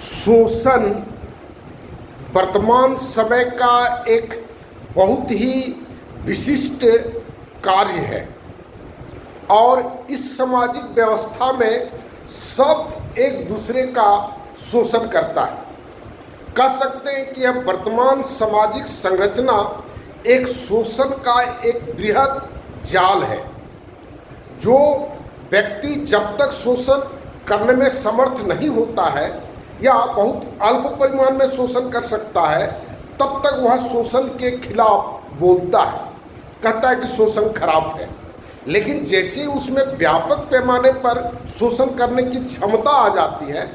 शोषण वर्तमान समय का एक बहुत ही विशिष्ट कार्य है और इस सामाजिक व्यवस्था में सब एक दूसरे का शोषण करता है। कह सकते हैं कि यह वर्तमान सामाजिक संरचना एक शोषण का एक बृहद जाल है। जो व्यक्ति जब तक शोषण करने में समर्थ नहीं होता है या बहुत अल्प परिमाण में शोषण कर सकता है, तब तक वह शोषण के खिलाफ बोलता है, कहता है कि शोषण खराब है। लेकिन जैसे उसमें व्यापक पैमाने पर शोषण करने की क्षमता आ जाती है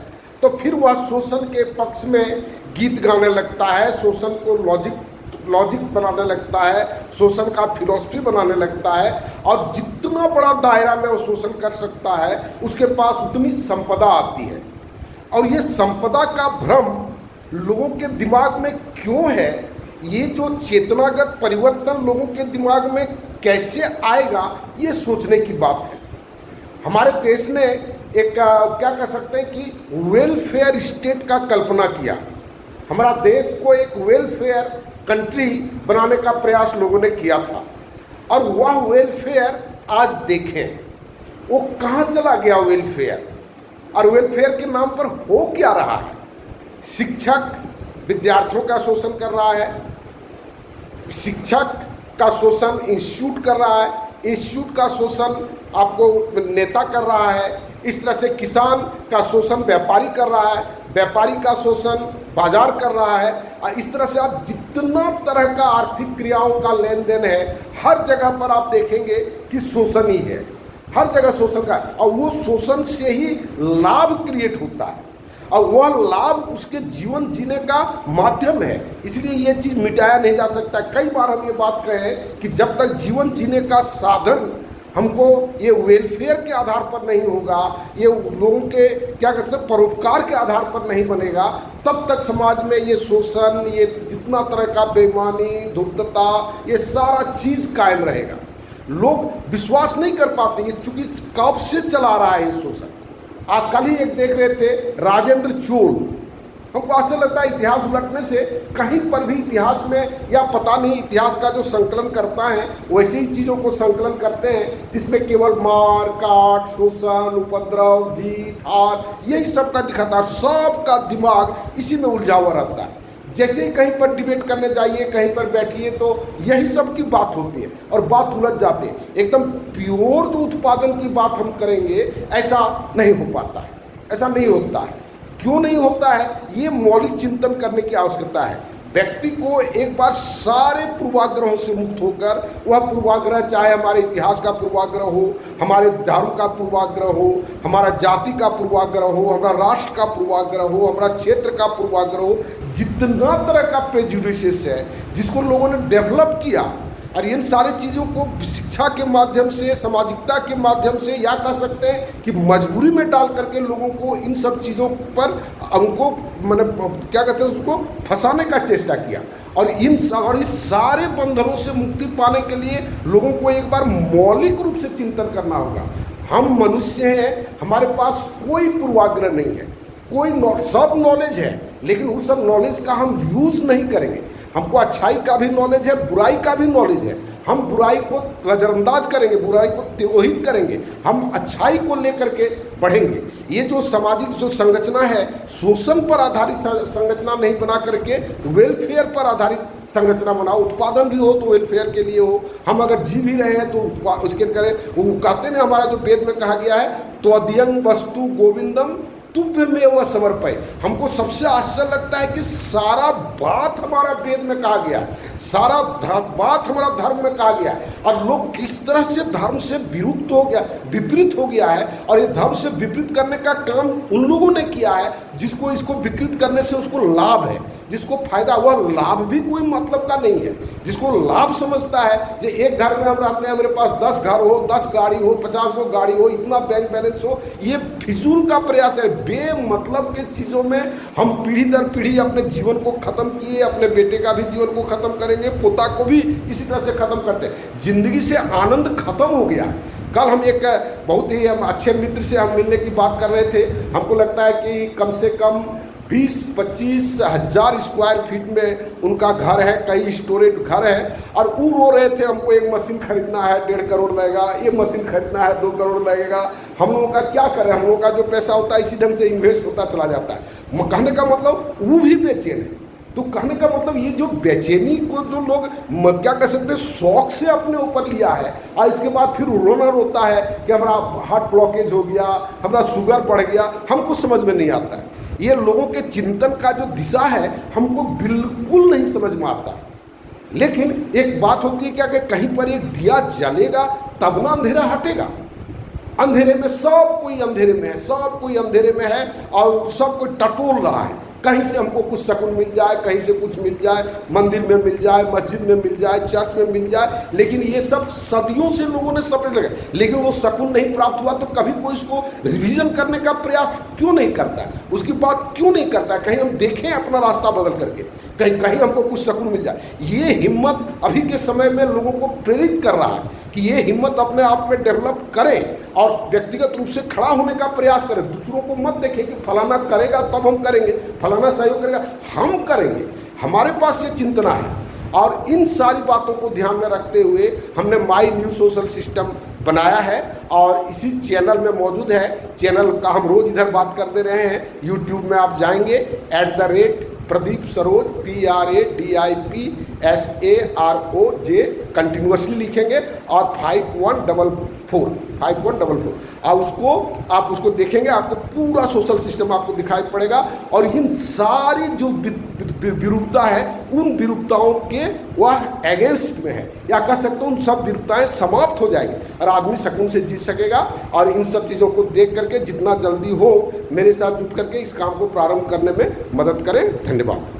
तो फिर वह शोषण के पक्ष में गीत गाने लगता है, शोषण को लॉजिक बनाने लगता है, शोषण का फिलॉसफी बनाने लगता है और जितना बड़ा दायरा में वो शोषण कर सकता है उसके पास उतनी संपदा आती है। और ये संपदा का भ्रम लोगों के दिमाग में क्यों है, ये जो चेतनागत परिवर्तन लोगों के दिमाग में कैसे आएगा, ये सोचने की बात है। हमारे देश ने एक क्या कह सकते हैं कि वेलफेयर स्टेट का कल्पना किया। हमारा देश को एक वेलफेयर कंट्री बनाने का प्रयास लोगों ने किया था और वह वेलफेयर आज देखें वो कहाँ चला गया वेलफेयर, और वेलफेयर के नाम पर हो क्या रहा है। शिक्षक विद्यार्थियों का शोषण कर रहा है, शिक्षक का शोषण इंस्टीट्यूट कर रहा है, इंस्टीट्यूट का शोषण आपको नेता कर रहा है, इस तरह से किसान का शोषण व्यापारी कर रहा है, व्यापारी का शोषण बाजार कर रहा है। और इस तरह से आप जितना तरह का आर्थिक क्रियाओं का लेन देन है, हर जगह पर आप देखेंगे कि शोषण ही है, हर जगह शोषण का। और वो शोषण से ही लाभ क्रिएट होता है और वह लाभ उसके जीवन जीने का माध्यम है, इसलिए ये चीज़ मिटाया नहीं जा सकता। कई बार हम ये बात कहे कि जब तक जीवन जीने का साधन हमको ये वेलफेयर के आधार पर नहीं होगा, ये लोगों के क्या कहते हैं परोपकार के आधार पर नहीं बनेगा, तब तक समाज में ये शोषण, ये जितना तरह का बेईमानी, धूर्तता, ये सारा चीज़ कायम रहेगा। लोग विश्वास नहीं कर पाते, ये चूंकि कब से चला रहा है ये शोषण। कल ही एक देख रहे थे राजेंद्र चोल, हमको ऐसा लगता है इतिहास उलटने से कहीं पर भी इतिहास में या पता नहीं इतिहास का जो संकलन करता है वैसे ही चीज़ों को संकलन करते हैं जिसमें केवल मार काट, शोषण, उपद्रव, जीत हार यही सब का दिखाता है। सबका दिमाग इसी में उलझा हुआ रहता है। जैसे ही कहीं पर डिबेट करने जाइए, कहीं पर बैठिए तो यही सब की बात होती है और बात उलझ जाती है। एकदम प्योर जो उत्पादन की बात हम करेंगे ऐसा नहीं हो पाता है, ऐसा नहीं होता है। क्यों नहीं होता है? ये मौलिक चिंतन करने की आवश्यकता है। व्यक्ति को एक बार सारे पूर्वाग्रहों से मुक्त होकर, वह पूर्वाग्रह चाहे हमारे इतिहास का पूर्वाग्रह हो, हमारे धर्म का पूर्वाग्रह हो, हमारा जाति का पूर्वाग्रह हो, हमारा राष्ट्र का पूर्वाग्रह हो, हमारा क्षेत्र का पूर्वाग्रह हो, जितना तरह का प्रेजुडिसेस है जिसको लोगों ने डेवलप किया, और इन सारी चीज़ों को शिक्षा के माध्यम से, सामाजिकता के माध्यम से, या कह सकते हैं कि मजबूरी में डाल करके लोगों को इन सब चीज़ों पर उनको मतलब क्या कहते हैं उसको फंसाने का चेष्टा किया। और इस सारे बंधनों से मुक्ति पाने के लिए लोगों को एक बार मौलिक रूप से चिंतन करना होगा। हम मनुष्य हैं, हमारे पास कोई पूर्वाग्रह नहीं है, कोई सब नॉलेज है, लेकिन उस सब नॉलेज का हम यूज़ नहीं करेंगे। हमको अच्छाई का भी नॉलेज है, बुराई का भी नॉलेज है, हम बुराई को नज़रअंदाज करेंगे, बुराई को तिरोहित करेंगे, हम अच्छाई को लेकर के बढ़ेंगे। ये जो सामाजिक जो संरचना है, शोषण पर आधारित संरचना नहीं बना करके वेलफेयर पर आधारित संरचना बनाओ। उत्पादन भी हो तो वेलफेयर के लिए हो, हम अगर जी भी रहे हैं तो उसके करें। वो कहते हैं हमारा जो वेद में कहा गया है, त्वदीयं वस्तु गोविंदम तुभ्य में वह समर्पय। हमको सबसे आश्चर्य लगता है कि सारा बात हमारा वेद में कहा गया है, सारा बात हमारा धर्म में कहा गया है, और लोग किस तरह से धर्म से विरुद्ध हो गया, विपरीत हो गया है। और ये धर्म से विपरीत करने का काम उन लोगों ने किया है जिसको इसको विकृत करने से उसको लाभ है, जिसको फायदा, वह लाभ भी कोई मतलब का नहीं है। जिसको लाभ समझता है कि एक घर में हम रहते हैं, मेरे पास 10 घर हो, 10 गाड़ी हो, 50 को गाड़ी हो, इतना बैंक बैलेंस हो, ये फिजूल का प्रयास है। बेमतलब के चीज़ों में हम पीढ़ी दर पीढ़ी अपने जीवन को ख़त्म किए, अपने बेटे का भी जीवन को ख़त्म करेंगे, पोता को भी इसी तरह से ख़त्म करते हैं। जिंदगी से आनंद खत्म हो गया है। कल हम एक बहुत ही अच्छे मित्र से हम मिलने की बात कर रहे थे। हमको लगता है कि कम से कम 20-25 हज़ार स्क्वायर फीट में उनका घर है, कई स्टोरेज घर है, और वो रो रहे थे हमको एक मशीन खरीदना है 1.5 करोड़ लगेगा, ये मशीन खरीदना है 2 करोड़ लगेगा। हम लोगों का क्या करें, हम लोगों का जो पैसा होता है इसी ढंग से इन्वेस्ट होता चला जाता है। कहने का मतलब वो भी बेचैन है। तो कहने का मतलब ये जो बेचैनी को जो लोग क्या कह सकते हैं शौक से अपने ऊपर लिया है, और इसके बाद फिर रोना रोता है कि हमारा हार्ट ब्लॉकेज हो गया, हमारा शुगर बढ़ गया, हमको समझ में नहीं आता है। ये लोगों के चिंतन का जो दिशा है हमको बिल्कुल नहीं समझ में आता। लेकिन एक बात होती है क्या कि कहीं पर एक दिया जलेगा तब ना अंधेरा हटेगा। अंधेरे में सब कोई अंधेरे में है, सब कोई अंधेरे में है, और सब कोई टटोल रहा है। कहीं से हमको कुछ सकून मिल जाए, कहीं से कुछ मिल जाए, मंदिर में मिल जाए, मस्जिद में मिल जाए, चर्च में मिल जाए, लेकिन ये सब सदियों से लोगों ने सपने लगे, लेकिन वो सकून नहीं प्राप्त हुआ। तो कभी कोई इसको रिवीजन करने का प्रयास क्यों नहीं करता है, उसकी बात क्यों नहीं करता है, कहीं हम देखें अपना रास्ता बदल करके, कहीं कहीं हमको कुछ सकून मिल जाए। ये हिम्मत अभी के समय में लोगों को प्रेरित कर रहा है कि ये हिम्मत अपने आप में डेवलप करें और व्यक्तिगत रूप से खड़ा होने का प्रयास करें। दूसरों को मत देखें कि फलाना करेगा तब हम करेंगे, फलाना सहयोग करेगा, हम करेंगे, हमारे पास ये चिंतना है। और इन सारी बातों को ध्यान में रखते हुए हमने माई न्यू सोशल सिस्टम बनाया है और इसी चैनल में मौजूद है। चैनल का हम रोज़ इधर बात करते रहे हैं। यूट्यूब में आप जाएंगे @प्रदीप सरोज PRADIPSAROJ कंटिन्यूसली लिखेंगे और 5144 आप उसको देखेंगे, आपको पूरा सोशल सिस्टम आपको दिखाई पड़ेगा। और इन सारी जो विरूपता है उन विरूपताओं के वह अगेंस्ट में है, या कह सकते हैं उन सब विरूपताएं समाप्त हो जाएंगी और आदमी सकून से जी सकेगा। और इन सब चीज़ों को देख करके जितना जल्दी हो मेरे साथ जुट करके इस काम को प्रारंभ करने में मदद करें। धन्यवाद।